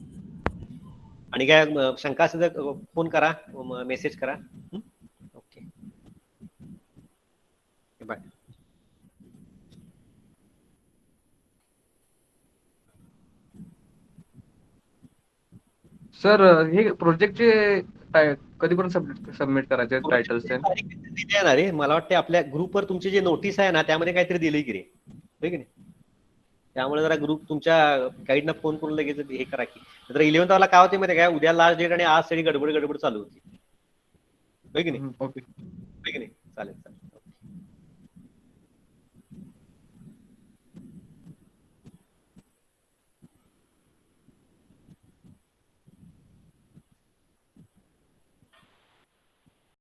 आणि काय शंका असेल तर फोन करा, मेसेज करा. Okay, bye. सर हे प्रोजेक्टचे कधीपर्यंत सबमिट करायचे टायटल्स ते? दिली आहे ना रे, मला वाटते आपल्या ग्रुपवर तुमची जे नोटीस आहे ना त्यामध्ये काहीतरी दिली की रे, होय की नाही? त्यामुळे जरा ग्रुप तुमच्या गाईडनं फोन करून लगेच हे करा की. तर 11th वाला काय होते माहिती काय, उद्या लास्ट डेट आणि आज सगळी गडबड चालू होती, होय की नाही? ओके. होय की नाही? चालेल चालेल.